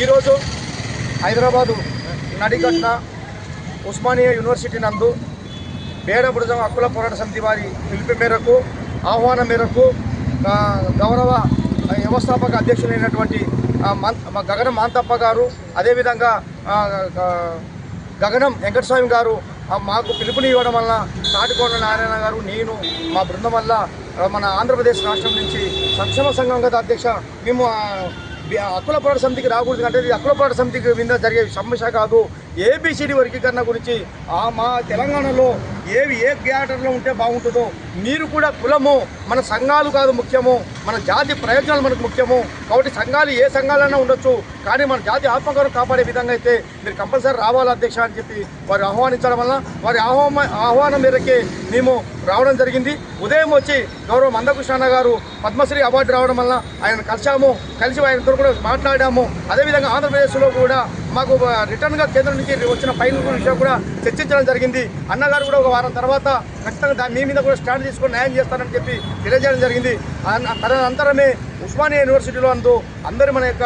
ఈరోజు హైదరాబాదు నడిగట్న ఉస్మానియా యూనివర్సిటీ నందు బేడబురుజం హక్కుల పోరాట సమితి వారి పిలుపు మేరకు ఆహ్వానం మేరకు గౌరవ వ్యవస్థాపక అధ్యక్షులైనటువంటి గగనం మాంతప్ప గారు, అదేవిధంగా గగనం వెంకటస్వామి గారు మాకు పిలుపునివ్వడం వల్ల తాటికొండ నారాయణ గారు, నేను మా బృందం వల్ల మన ఆంధ్రప్రదేశ్ రాష్ట్రం నుంచి సంక్షేమ సంఘం గత అధ్యక్ష మేము హక్కుల పోరాట సమితికి రాకూడదు అంటే ఇది హక్కుల పోరాట సమితికి మీద జరిగే సమస్య కాదు. ఏబిసిడి వర్గీకరణ గురించి మా తెలంగాణలో ఏ క్యాటర్లో ఉంటే బాగుంటుందో, మీరు కూడా కులము మన సంఘాలు కాదు ముఖ్యము, మన జాతి ప్రయోజనాలు మనకు ముఖ్యము. కాబట్టి సంఘాలు ఏ సంఘాలైనా ఉండొచ్చు, కానీ మన జాతి ఆత్మగౌరవం కాపాడే విధంగా అయితే మీరు కంపల్సరీ రావాలి అధ్యక్ష అని చెప్పి వారు ఆహ్వానించడం వల్ల వారి ఆహ్వానం మేరకే మేము రావడం జరిగింది. ఉదయం వచ్చి గౌరవ మందకృష్ణ గారు పద్మశ్రీ అవార్డు రావడం వల్ల ఆయన కలిసి ఆయనతో కూడా మాట్లాడాము. అదేవిధంగా ఆంధ్రప్రదేశ్లో కూడా మాకు రిటర్న్గా కేంద్రం నుంచి వచ్చిన ఫైల్ విషయం కూడా చర్చించడం జరిగింది. అన్నగారు కూడా ఒక వారం తర్వాత ఖచ్చితంగా మీ మీద కూడా స్టాండ్ తీసుకొని న్యాయం చేస్తానని చెప్పి తెలియజేయడం జరిగింది. తదనంతరమే ఉస్మానియా యూనివర్సిటీలో అందరూ మన యొక్క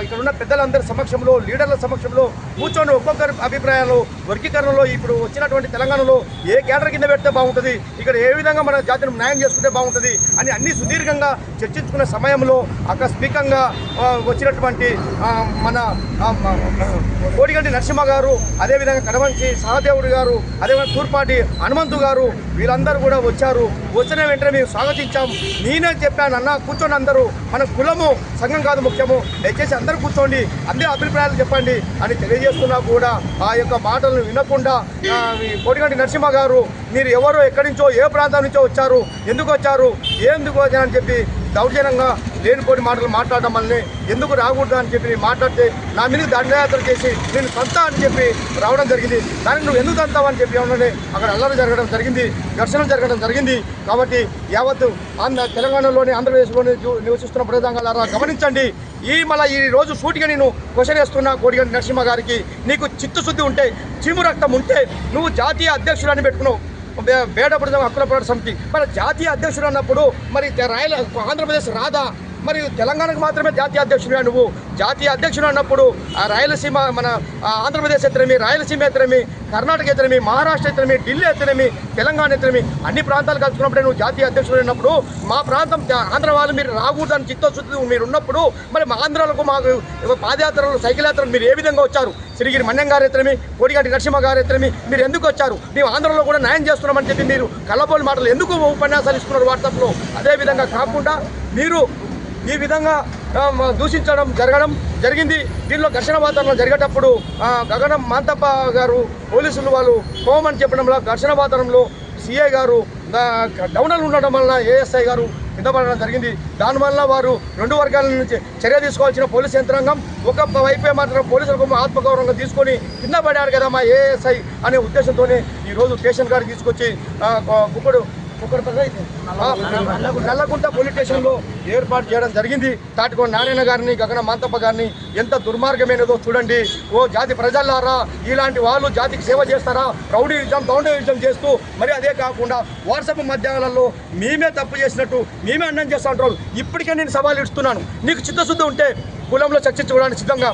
ఇక్కడ ఉన్న పెద్దలందరి సమక్షంలో, లీడర్ల సమక్షంలో కూర్చొని ఒక్కొక్కరి అభిప్రాయాలు వర్గీకరణలో ఇప్పుడు వచ్చినటువంటి తెలంగాణలో ఏ కేడర్ కింద పెడితే బాగుంటుంది, ఇక్కడ ఏ విధంగా మన జాతిని న్యాయం చేసుకుంటే బాగుంటుంది అని అన్ని సుదీర్ఘంగా చర్చించుకునే సమయంలో ఆకస్మికంగా వచ్చినటువంటి మన కోడిగంటి నరసింహ గారు, అదేవిధంగా కడవంచి సహదేవుడు గారు, అదేవిధంగా తూర్పాటి హనుమంతు గారు వీళ్ళందరూ కూడా వచ్చారు. వచ్చిన వెంటనే మేము స్వాగతించాం. నేనే చెప్పాను, అన్న కూర్చొని అందరూ మన కులము సంఘం కాదు ముఖ్యము, దయచేసి అందరూ కూర్చోండి, అందరి అభిప్రాయాలు చెప్పండి అని తెలియజేస్తున్నా కూడా ఆ యొక్క మాటలను వినకుండా కోడిగంటి నరసింహ గారు మీరు ఎవరో ఎక్కడి నుంచో ఏ ప్రాంతం నుంచో వచ్చారు, ఎందుకు వచ్చారు అని చెప్పి దౌర్జన్యంగా లేనిపోని మాటలు మాట్లాడడం వల్లనే ఎందుకు రాకూడదు అని చెప్పి మాట్లాడితే నా మీద దండయాత్ర చేసి నేను సంత అని చెప్పి రావడం జరిగింది. దానికి నువ్వు ఎందుకు అంతావు అని చెప్పి ఏమన్నా అక్కడ అల్లరి జరగడం జరిగింది, ఘర్షణ జరగడం జరిగింది. కాబట్టి యావత్తు తెలంగాణలోని ఆంధ్రప్రదేశ్లోని నివసిస్తున్న ప్రజాంగాలారా గమనించండి. ఈ రోజు సూటిగా నేను క్వశ్చన్ వేస్తున్నా కోడిగంటి నరసింహ గారికి, నీకు చిత్తశుద్ధి ఉంటే, చీము రక్తం ఉంటే నువ్వు జాతీయ అధ్యక్షురాన్ని పెట్టుకున్నావు బేడబురుజం హక్కుల పోరాట సమితి. మరి జాతీయ అధ్యక్షుడు అన్నప్పుడు మరి ఆంధ్రప్రదేశ్ రాదా? మరి తెలంగాణకు మాత్రమే జాతీయ అధ్యక్షుడిగా నువ్వు జాతీయ అధ్యక్షుడు అన్నప్పుడు రాయలసీమ మన ఆంధ్రప్రదేశ్ ఎత్తనేమి, రాయలసీమ ఎత్తనేమి, కర్ణాటక ఎత్తనేమి, మహారాష్ట్ర ఎత్తనేమి, ఢిల్లీ ఎత్తనేమి, తెలంగాణ ఎత్తనేమి అన్ని ప్రాంతాలు కలుసుకున్నప్పుడే నువ్వు జాతీయ అధ్యక్షుడు అయినప్పుడు మా ప్రాంతం ఆంధ్ర వాళ్ళు మీరు రాకూడదని చిత్తశుద్ధి మీరు ఉన్నప్పుడు మరి మా ఆంధ్రాలకు మాకు పాదయాత్రలు, సైకిల్ యాత్రలు మీరు ఏ విధంగా వచ్చారు? శ్రీగిరి మన్యం గారు ఎత్తనేమి, కోడిగంటి నరసింహ గారు ఎత్తనేమి మీరు ఎందుకు వచ్చారు? మేము ఆంధ్రలో కూడా న్యాయం చేస్తున్నామని చెప్పి మీరు కళ్ళబోలు మాటలు ఎందుకు ఉపన్యాసాలు ఇస్తున్నారు వాట్సాప్లో? అదేవిధంగా కాకుండా మీరు ఈ విధంగా దూషించడం జరిగింది. దీనిలో ఘర్షణ వాతావరణం జరిగేటప్పుడు గగనం మాంతప్ప గారు పోలీసులు వాళ్ళు పోమని చెప్పడంలో ఘర్షణ వాతావరణంలో సిఐ గారు డౌనల్ ఉండడం వలన ఏఎస్ఐ గారు కింద పడడం జరిగింది. దానివల్ల వారు రెండు వర్గాల నుంచి చర్య తీసుకోవాల్సిన పోలీసు యంత్రాంగం ఒక వైపే మాత్రం పోలీసులకు ఆత్మగౌరవంగా తీసుకొని కింద పడారు కదా మా ఏఎస్ఐ అనే ఉద్దేశంతోనే ఈరోజు స్టేషన్ గారు తీసుకొచ్చి నల్లకుంట పోలీస్ స్టేషన్లో ఏర్పాటు చేయడం జరిగింది. తాటికొండ నారాయణ గారిని, గగన మాంతప్ప గారిని ఎంత దుర్మార్గమైనదో చూడండి. ఓ జాతి ప్రజలారా, ఇలాంటి వాళ్ళు జాతికి సేవ చేస్తారా? రౌడీయిజం చేస్తూ మరి అదే కాకుండా వాట్సాప్ మధ్యాహ్నాలలో మేమే తప్పు చేసినట్టు మేమే అన్నం చేస్తూ ఉంటారు. ఇప్పటికే నేను సవాల్ ఇస్తున్నాను, నీకు చిత్తశుద్ధి ఉంటే కులంలో చర్చించుకోవడానికి సిద్ధంగా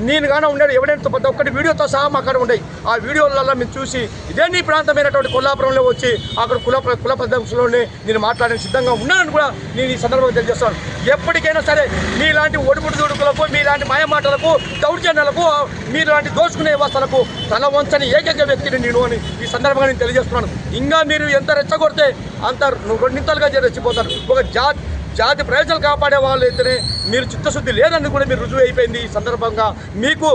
నేను కానీ ఉండేది ఎవిడెన్స్ ప్రతి ఒక్కటి వీడియోతో సహా మా అక్కడ ఉండేవి. ఆ వీడియోలలో మేము చూసి ఇదే నీ ప్రాంతమైనటువంటి కొల్లాపురంలో వచ్చి అక్కడ కుల ప్రదేశంలోనే నేను మాట్లాడడానికి సిద్ధంగా ఉన్నానని కూడా నేను ఈ సందర్భంగా తెలియజేస్తాను. ఎప్పటికైనా సరే మీలాంటి ఒడుపుడు దుడుకులకు, మీలాంటి మాయమాటలకు, దౌర్జన్యాలకు, మీలాంటి దోచుకునే వ్యవస్థలకు తల వంచని ఏకైక వ్యక్తిని నేను అని ఈ సందర్భంగా నేను తెలియజేస్తున్నాను. ఇంకా మీరు ఎంత రెచ్చగొడితే అంత రెండింతలుగా రెచ్చిపోతారు. ఒక జాతి ప్రయోజనాలు కాపాడే వాళ్ళు అయితేనే మీరు చిత్తశుద్ధి లేదని కూడా మీరు రుజువు అయిపోయింది. ఈ సందర్భంగా మీకు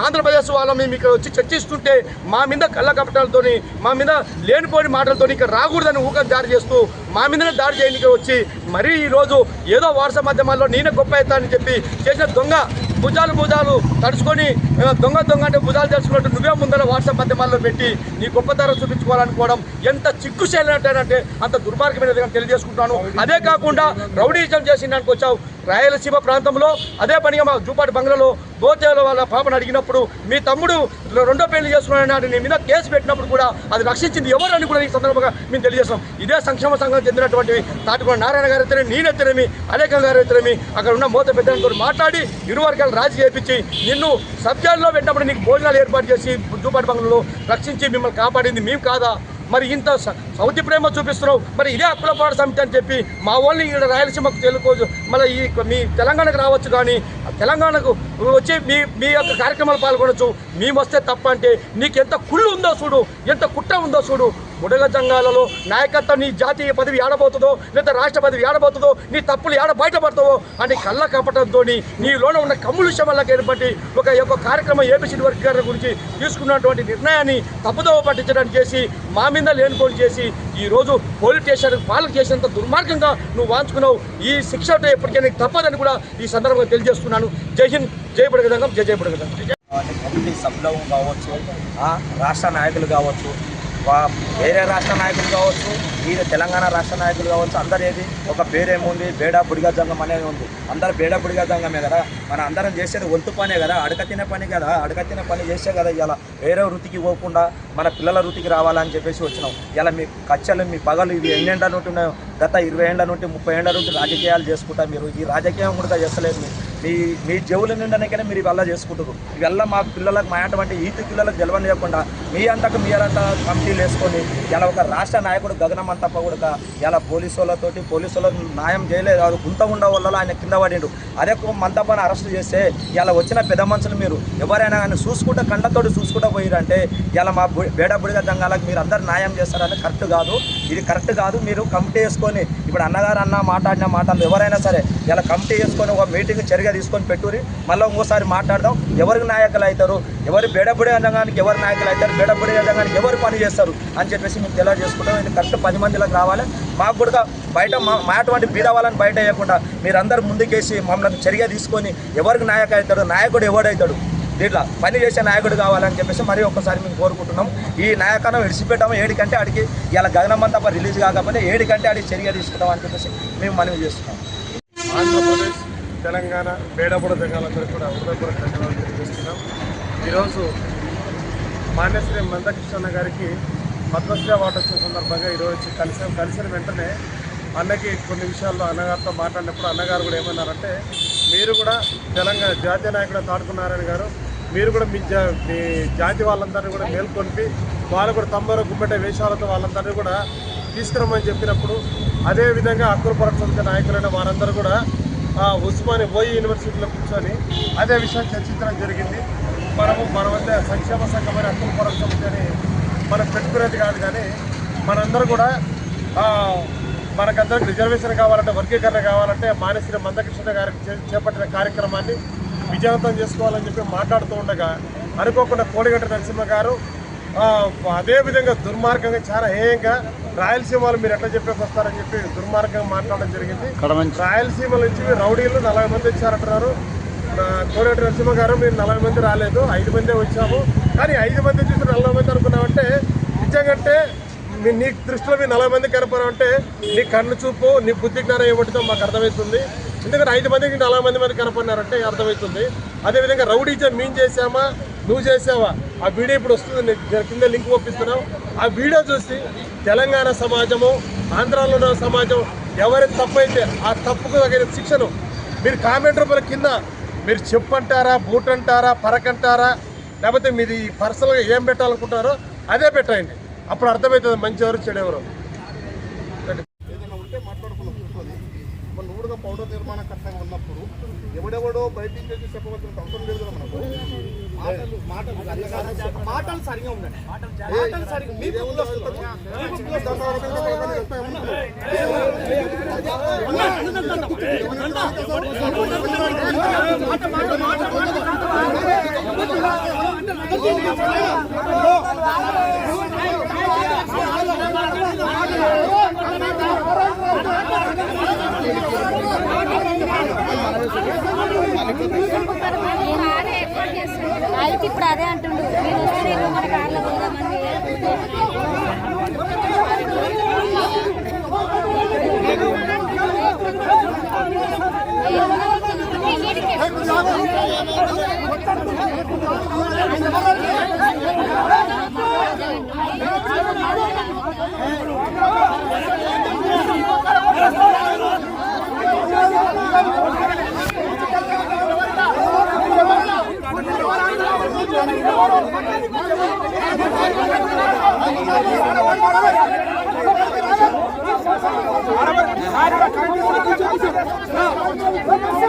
ఆంధ్రప్రదేశ్ వాళ్ళని మీకు వచ్చి చర్చిస్తుంటే మా మీద కళ్ళ కపటాలతో, మా మీద లేనిపోని మాటలతో ఇక్కడ రాకూడదని ఊక దాడి చేస్తూ మా మీదనే దాడి చేయడానికి వచ్చి మరీ ఈరోజు ఏదో వాట్సాప్ మాధ్యమాల్లో నేనే గొప్ప అవుతానని చెప్పి చేసిన దొంగ భుజాలు తడుచుకొని దొంగ అంటే భుజాలు తెలుసుకున్నట్టు నువ్వే ముందర వాట్సాప్ మాధ్యమాల్లో పెట్టి నీ గొప్పతనం చూపించుకోవాలనుకోవడం ఎంత చిక్కుశైలంటే అంత దుర్మార్గమైనది తెలియజేసుకుంటాను. అదే కాకుండా రౌడీజం చేసి దానికి వచ్చావు. రాయలసీమ ప్రాంతంలో అదే పనిగా మా జూపాటి బంగ్లాలో గోచేల వాళ్ళ పాపను అడిగినప్పుడు మీ తమ్ముడు రెండో పెళ్లి చేసుకున్నాడు నీ మీద కేసు పెట్టినప్పుడు కూడా అది రక్షించింది ఎవరు అని కూడా ఈ సందర్భంగా మేము తెలియజేస్తాం. ఇదే సంక్షేమ సంఘం చెందినటువంటి తాటికొండ నారాయణ గారు అయితేనే నేనైతేనేమి అనేకం గారు అయితేనేమి అక్కడ ఉన్న మోత పెద్దలతో మాట్లాడి ఇరు వర్గాలు రాజీ చేయించి నిన్ను సబ్జెక్టులో పెట్టినప్పుడు నీకు భోజనాలు ఏర్పాటు చేసి జూపాటి బంగ్లాలో రక్షించి మిమ్మల్ని కాపాడింది మేము కాదా? మరి ఇంత సౌతి ప్రేమ చూపిస్తున్నావు, మరి ఇదే హక్కుల పోరాట సమితి అని చెప్పి మా వాళ్ళని ఇక్కడ రాయలసీమకు తెలుకోవచ్చు, మళ్ళీ ఈ మీ తెలంగాణకు రావచ్చు, కానీ తెలంగాణకు వచ్చి మీ యొక్క కార్యక్రమాలు పాల్గొనవచ్చు. మేము వస్తే తప్ప అంటే నీకు ఎంత కుళ్ళు ఉందో చూడు, ఎంత కుట్ర ఉందో చూడు. బుడగ జంగాలలో నాయకత్వం నీ జాతీయ పదవి ఏడబోతుందో లేదా రాష్ట్ర పదవి ఏడబోతుందో నీ తప్పులు ఏడ బయటపడతావో అని కళ్ళ కపటంతో నీలోనే ఉన్న కమ్ములుషం వల్ల ఏర్పడి ఒక కార్యక్రమం ఏపీ వర్గీకరణ గురించి తీసుకున్నటువంటి నిర్ణయాన్ని తప్పుదోవ పట్టించడానికి చేసి మా మీద లేనుకోని చేసి ఈరోజు పోలీస్ స్టేషన్ పాలన చేసినంత దుర్మార్గంగా నువ్వు వాంచుకున్నావు. ఈ శిక్ష ఎప్పటికీ నీకు తప్పదని కూడా ఈ సందర్భంగా తెలియజేస్తున్నాను. జై హింద్, జై బుడగజంగం, జై జై బుడగజంగం. కమిటీ సభ్యులు కావచ్చు, రాష్ట్ర నాయకులు కావచ్చు, వేరే రాష్ట్ర నాయకులు కావచ్చు, ఈ తెలంగాణ రాష్ట్ర నాయకులు కావచ్చు, అందరు ఏది ఒక పేరేముంది, బేడా బుడిగా జంగం అనేది ఉంది. అందరు బేడా బుడిగా జంగమే కదా, మన అందరం చేసేది ఒంటు పనే కదా, అడకతినే పని కదా, అడకతినే పని చేసే కదా ఇలా వేరే వృత్తికి పోకుండా మన పిల్లల వృత్తికి రావాలని చెప్పేసి వచ్చినాం. ఇలా మీ కచ్చలు మీ పగలు ఇవి ఎన్నేండ్ల నుండి ఉన్నాయో, గత 20 ఏళ్ల నుండి 30 ఏళ్ల నుండి రాజకీయాలు చేసుకుంటా మీరు ఈ రాజకీయం కూడా చేస్తలేదు. మీ జవుల నిండనికనే మీరు ఇవల్ల చేసుకుంటారు. ఇవల్ల మా పిల్లలకు మా అటువంటి ఈతి పిల్లలకు గెలవనియకుండా మీ అంతకు మీరంతా కమిటీలు వేసుకొని ఇలా ఒక రాష్ట్ర నాయకుడు గగనమంత కూడా ఇలా పోలీసుల న్యాయం చేయలేదు. అది గుంత ఉండ వల్ల ఆయన కింద పడిండు. అదే మంతపని అరెస్ట్ చేస్తే ఇలా వచ్చిన పెద్ద మనుషులు మీరు ఎవరైనా కానీ చూసుకుంటే కంటతోటి చూసుకుంటూ పోయిరంటే ఇలా మా బేడబుడిగా జంగాలకు మీరు అందరు న్యాయం చేస్తారని కరెక్ట్ కాదు. ఇది కరెక్ట్ కాదు. మీరు కమిటీ వేసుకొని ఇప్పుడు అన్నగారు మాట్లాడిన మాటలు ఎవరైనా సరే ఇలా కమిటీ వేసుకొని ఒక మీటింగ్ చర్యగా తీసుకొని పెట్టుకుని మళ్ళీ ఇంకోసారి మాట్లాడదాం. ఎవరికి నాయకులు అవుతారు, ఎవరు బేడబుడిగా జంగానికి ఎవరు నాయకులు అవుతారు, బేడబుడిగా జంగానికి ఎవరు పని చేస్తారు అని చెప్పేసి మేము తెలియజేసుకుంటాం. ఇది కరెక్ట్ 10 మందిలకు రావాలి. మాకు కూడా బయట మా అటువంటి బీద వాళ్ళని బయట వేయకుండా మీరందరూ ముందుకేసి మమ్మల్ని చర్య తీసుకొని ఎవరికి నాయకుడు అవుతాడు, నాయకుడు ఎవడవుతాడు, దీంట్లో పని చేసే నాయకుడు కావాలని చెప్పేసి మరీ ఒక్కసారి మేము కోరుకుంటున్నాం. ఈ నాయకత్వం విడిచిపెట్టాము. 7 కంటే అడిగి ఇలా గగనమంతా రిలీజ్ కాకపోతే 7 కంటే అడిగి చర్య తీసుకుంటాం అని చెప్పేసి మేము మనవి చేస్తున్నాం. ఆంధ్రప్రదేశ్, తెలంగాణ బేడబుడ జంగాలందరూ కూడా హృదయపూర్వక ధన్యవాదాలు తెలియజేస్తున్నాం. ఈరోజు మాన్యశ్రీ మందకృష్ణ గారికి పద్మశ్రీ అవార్డు వచ్చిన సందర్భంగా ఈరోజు కలిసిన వెంటనే అన్నకి కొన్ని విషయాల్లో అన్నగారితో మాట్లాడినప్పుడు అన్నగారు కూడా ఏమన్నారంటే, మీరు కూడా తెలంగాణ జాతీయ నాయకుడు తాడుకున్నారని గారు, మీరు కూడా మీ జాతి వాళ్ళందరినీ కూడా మేల్కొల్పి వాళ్ళు కూడా తమ్మర గుమ్మెట వేషాలతో వాళ్ళందరినీ కూడా తీసుకురమ్మని చెప్పినప్పుడు, అదేవిధంగా హక్కుల పోరాట సమితి నాయకులైన వారందరూ కూడా ఉస్మానియా ఓయి యూనివర్సిటీలో కూర్చొని అదే విషయం చర్చించడం జరిగింది. మన వద్ద సంక్షేమ సంఘమైన హక్కుల పోరాట సమితి అని మనం పెట్టుకునేది కాదు, కానీ మనందరూ కూడా మనకందరికి రిజర్వేషన్ కావాలంటే, వర్గీకరణ కావాలంటే మాన్యశ్రీ మందకృష్ణ గారికి చేపట్టిన కార్యక్రమాన్ని విజయవంతం చేసుకోవాలని చెప్పి మాట్లాడుతూ ఉండగా అనుకోకుండా కోడిగంట నరసింహ గారు అదేవిధంగా దుర్మార్గంగా చాలా హేయంగా రాయలసీమలో మీరు ఎట్లా చెప్పేసి వస్తారని చెప్పి దుర్మార్గంగా మాట్లాడడం జరిగింది. రాయలసీమ నుంచి రౌడీలు 40 మంది వచ్చారంటున్నారు. కోడిగంట నరసింహ గారు మీరు 40 మంది రాలేదు, 5 మందే వచ్చాము. కానీ 5 మంది చూసి 40 మంది అనుకున్నామంటే నిజంగంటే నీ దృష్టిలో మీ 40 మంది కనపడాలంటే నీ కన్ను చూపు, నీ బుద్ధి జ్ఞానం ఏమిటితో మాకు అర్థమవుతుంది. ఎందుకంటే 5 మందికి 40 మంది కనపడినారంటే అర్థమవుతుంది. అదేవిధంగా రౌడీజం మేము చేసామా, నువ్వు చేసావా, ఆ వీడియో ఇప్పుడు వస్తుంది, కింద లింక్ పంపిస్తున్నావు. ఆ వీడియో చూసి తెలంగాణ సమాజము, ఆంధ్రాలో ఉన్న సమాజం ఎవరి తప్పు అయితే ఆ తప్పుకు తగిన శిక్షను మీరు కామెంట్ రూపంలో కింద మీరు చెప్పంటారా, బూట్ అంటారా, పరకంటారా, లేకపోతే మీది పర్సనల్గా ఏం పెట్టాలనుకుంటారో అదే పెట్టండి. అప్పుడు అర్థమవుతుంది మంచి ఎవరు చెడు ఎవరు. ఏదైనా ఉంటే మాట్లాడుకున్న కూర్చొని మన ఊరుగా పౌడర్ నిర్మాణ కర్తగా ఉన్నప్పుడు ఎవడెవడో బయటికి వచ్చి చెప్పవలసిన అవసరం లేదు కదా మనకు. మాటలు సరిగా ఉండండి, మాటలు సరిగా అయితే ఇప్పుడు అదే అంటుండు, నేను వస్తే నేను మన కార్లో పోదామని. Come on.